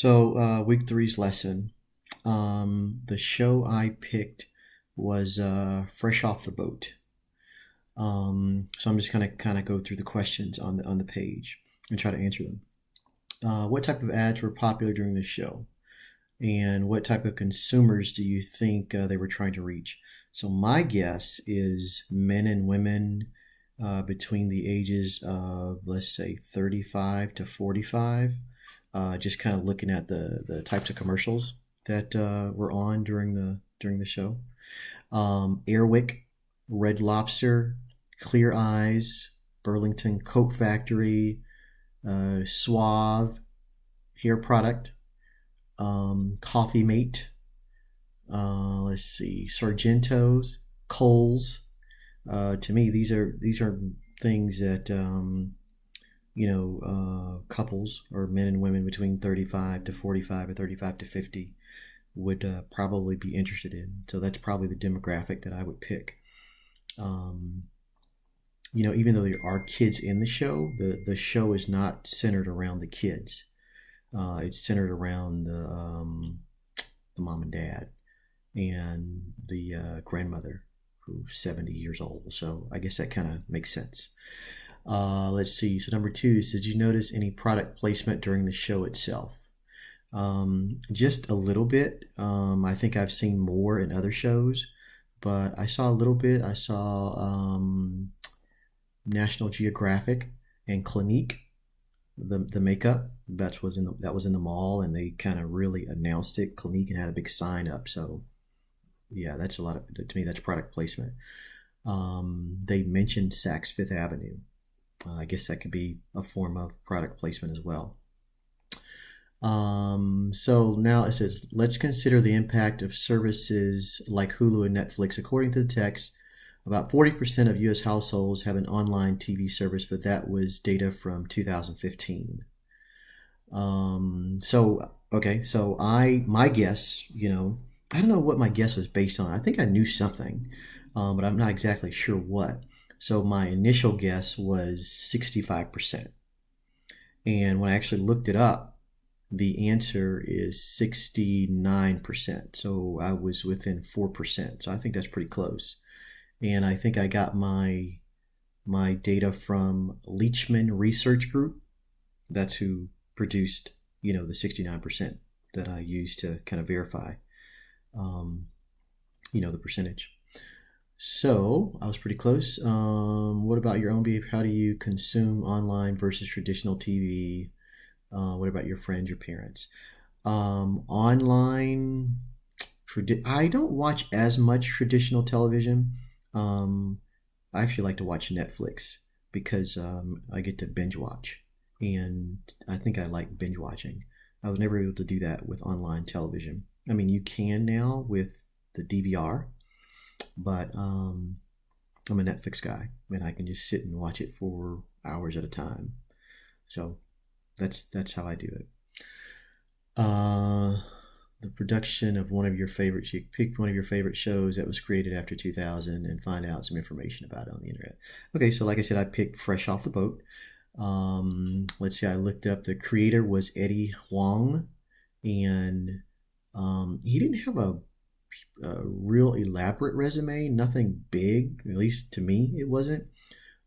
Week three's lesson. The show I picked was Fresh Off the Boat. So I'm just gonna kind of go through the questions on the page and try to answer them. What type of ads were popular during the show, and what type of consumers do you think they were trying to reach? So my guess is men and women between the ages of, let's say, 35 to 45. Just kind of looking at the types of commercials that were on during the show. Airwick, Red Lobster, Clear Eyes, Burlington Coat Factory, Suave hair product, Coffee Mate. Let's see, Sargentos, Coles. To me, these are things that couples or men and women between 35 to 45 or 35 to 50 would probably be interested in. So that's probably the demographic that I would pick. Even though there are kids in the show, the show is not centered around the kids. It's centered around the mom and dad and the grandmother who's 70 years old. So I guess that kind of makes sense. Let's see. So number two says, did you notice any product placement during the show itself? Just a little bit. I think I've seen more in other shows, but I saw a little bit. I saw National Geographic and Clinique, the makeup that was in the mall, and they kind of really announced it. Clinique and had a big sign up. So yeah, that's a lot of, to me, that's product placement. They mentioned Saks Fifth Avenue. I guess that could be a form of product placement as well. So now it says, let's consider the impact of services like Hulu and Netflix. According to the text, about 40% of U.S. households have an online TV service, but that was data from 2015. My guess, I don't know what my guess was based on. I think I knew something, but I'm not exactly sure what. So my initial guess was 65%. And when I actually looked it up, the answer is 69%. So I was within 4%. So I think that's pretty close. And I think I got my data from Leachman Research Group. That's who produced, the 69% that I used to kind of verify, the percentage. So I was pretty close. What about your own behavior? How do you consume online versus traditional TV? What about your friends, your parents? Online, I don't watch as much traditional television. I actually like to watch Netflix because I get to binge watch, and I think I like binge watching. I was never able to do that with online television. I mean, you can now with the DVR, but I'm a Netflix guy, and I can just sit and watch it for hours at a time. So that's how I do it. The production of one of your favorites. You picked one of your favorite shows that was created after 2000 and find out some information about it on the internet. Okay, so like I said, I picked Fresh Off the Boat. Let's see, I looked up, the creator was Eddie Huang, and he didn't have a real elaborate resume, nothing big, at least to me it wasn't,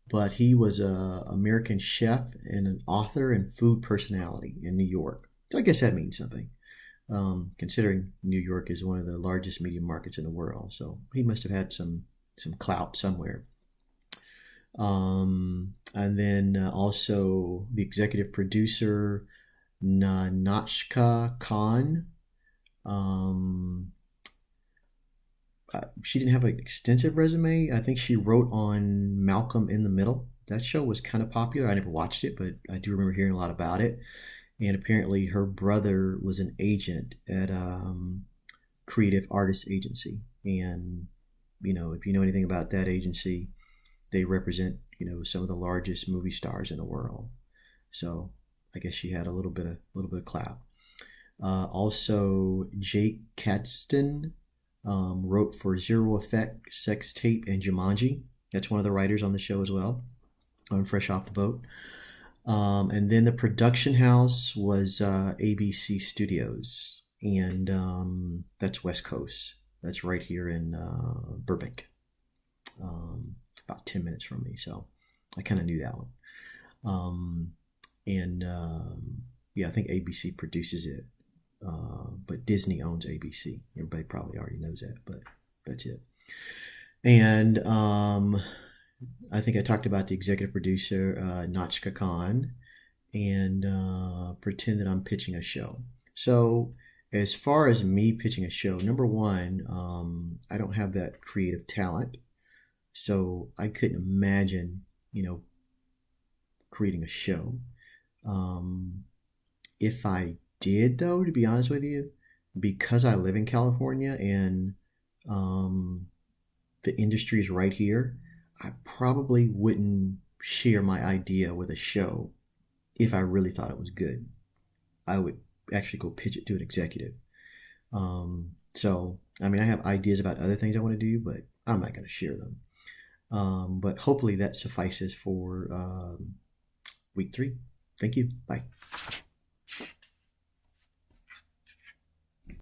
but he was a American chef and an author and food personality in New York. So I guess that means something, considering New York is one of the largest media markets in the world. So he must have had some clout somewhere. And then also the executive producer, Nahnatchka Khan. She didn't have an extensive resume. I think she wrote on Malcolm in the Middle. That show was kind of popular. I never watched it, but I do remember hearing a lot about it. And apparently her brother was an agent at Creative Artists Agency. And, if you know anything about that agency, they represent, some of the largest movie stars in the world. So I guess she had a little bit of clout. Also, Jake Katzman wrote for Zero Effect, Sex Tape, and Jumanji. That's one of the writers on the show as well, on Fresh Off the Boat. And then the production house was ABC Studios, and that's West Coast. That's right here in Burbank, about 10 minutes from me. So I kind of knew that one. And yeah, I think ABC produces it, but Disney owns ABC. Everybody probably already knows that, but that's it. And I think I talked about the executive producer, Nachka Khan, and pretend that I'm pitching a show. So, as far as me pitching a show, number one, I don't have that creative talent. So, I couldn't imagine, creating a show. Um, if I did, though, to be honest with you, because I live in California and um, the industry is right here, I probably wouldn't share my idea with a show if I really thought it was good. I would actually go pitch it to an executive. So, I mean, I have ideas about other things I want to do, but I'm not going to share them. But hopefully that suffices for week 3. Thank you. Bye.